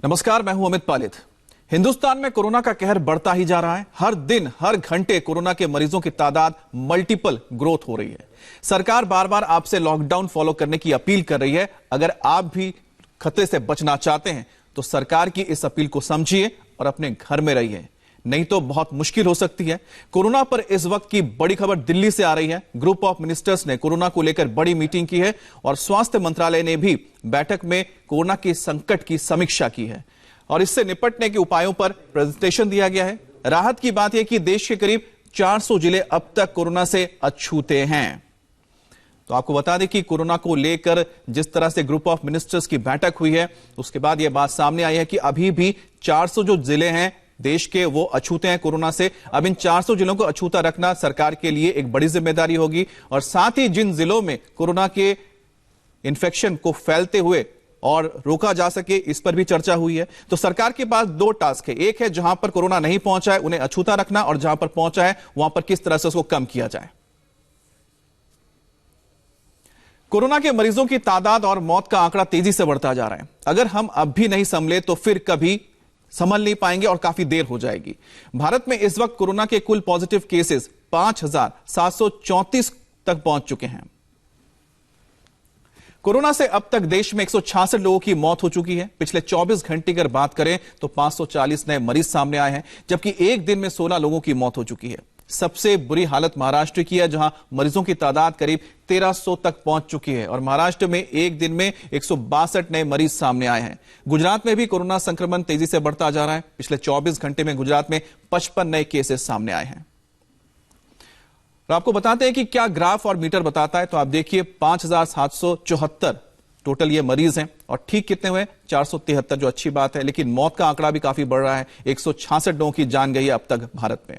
नमस्कार, मैं हूं अमित पालित। हिंदुस्तान में कोरोना का कहर बढ़ता ही जा रहा है। हर दिन हर घंटे कोरोना के मरीजों की तादाद मल्टीपल ग्रोथ हो रही है। सरकार बार बार आपसे लॉकडाउन फॉलो करने की अपील कर रही है। अगर आप भी खतरे से बचना चाहते हैं तो सरकार की इस अपील को समझिए और अपने घर में रहिए, नहीं तो बहुत मुश्किल हो सकती है। कोरोना पर इस वक्त की बड़ी खबर दिल्ली से आ रही है। ग्रुप ऑफ मिनिस्टर्स ने कोरोना को लेकर बड़ी मीटिंग की है और स्वास्थ्य मंत्रालय ने भी बैठक में कोरोना के संकट की समीक्षा की है और इससे निपटने के उपायों पर प्रेजेंटेशन दिया गया है। राहत की बात यह कि देश के करीब 400 जिले अब तक कोरोना से अछूते हैं। तो आपको बता दें कि कोरोना को लेकर जिस तरह से ग्रुप ऑफ मिनिस्टर्स की बैठक हुई है, उसके बाद यह बात सामने आई है कि अभी भी 400 जो जिले हैं देश के, वो अछूते हैं कोरोना से। अब इन 400 जिलों को अछूता रखना सरकार के लिए एक बड़ी जिम्मेदारी होगी और साथ ही जिन जिलों में कोरोना के इन्फेक्शन को फैलते हुए और रोका जा सके, इस पर भी चर्चा हुई है। तो सरकार के पास दो टास्क है। एक है जहां पर कोरोना नहीं पहुंचा है उन्हें अछूता रखना, और जहां पर पहुंचा है वहां पर किस तरह से उसको कम किया जाए। कोरोना के मरीजों की तादाद और मौत का आंकड़ा तेजी से बढ़ता जा रहा है। अगर हम अब भी नहीं संभले तो फिर कभी संभल नहीं पाएंगे और काफी देर हो जाएगी। भारत में इस वक्त कोरोना के कुल पॉजिटिव केसेस 5,734 तक पहुंच चुके हैं। कोरोना से अब तक देश में 166 लोगों की मौत हो चुकी है। पिछले 24 घंटे की अगर बात करें तो 540 नए मरीज सामने आए हैं, जबकि एक दिन में 16 लोगों की मौत हो चुकी है। सबसे बुरी हालत महाराष्ट्र की है, जहां मरीजों की तादाद करीब 1300 तक पहुंच चुकी है और महाराष्ट्र में एक दिन में 162 नए मरीज सामने आए हैं। गुजरात में भी कोरोना संक्रमण तेजी से बढ़ता जा रहा है। पिछले 24 घंटे में गुजरात में 55 नए केसेस सामने आए हैं। और आपको बताते हैं कि क्या ग्राफ और मीटर बताता है। तो आप देखिए 5,774 टोटल ये मरीज हैं और ठीक कितने हुए 473, जो अच्छी बात है। लेकिन मौत का आंकड़ा भी काफी बढ़ रहा है। 166 लोगों की जान गई है अब तक भारत में।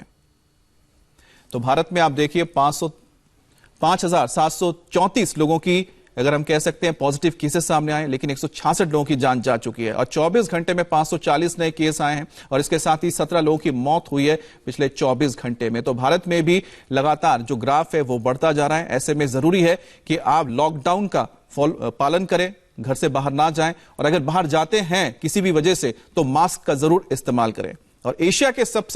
तो भारत में आप देखिए 5,734 लोगों की, अगर हम कह सकते हैं, पॉजिटिव केसेस सामने आए, लेकिन 166 लोगों की जान जा चुकी है और 24 घंटे में 540 नए केस आए हैं और इसके साथ ही 17 लोगों की मौत हुई है पिछले 24 घंटे में। तो भारत में भी लगातार जो ग्राफ है वो बढ़ता जा रहा है। ऐसे में जरूरी है कि आप लॉकडाउन का पालन करें, घर से बाहर ना जाएं और अगर बाहर जाते हैं किसी भी वजह से तो मास्क का जरूर इस्तेमाल करें। और एशिया के सबसे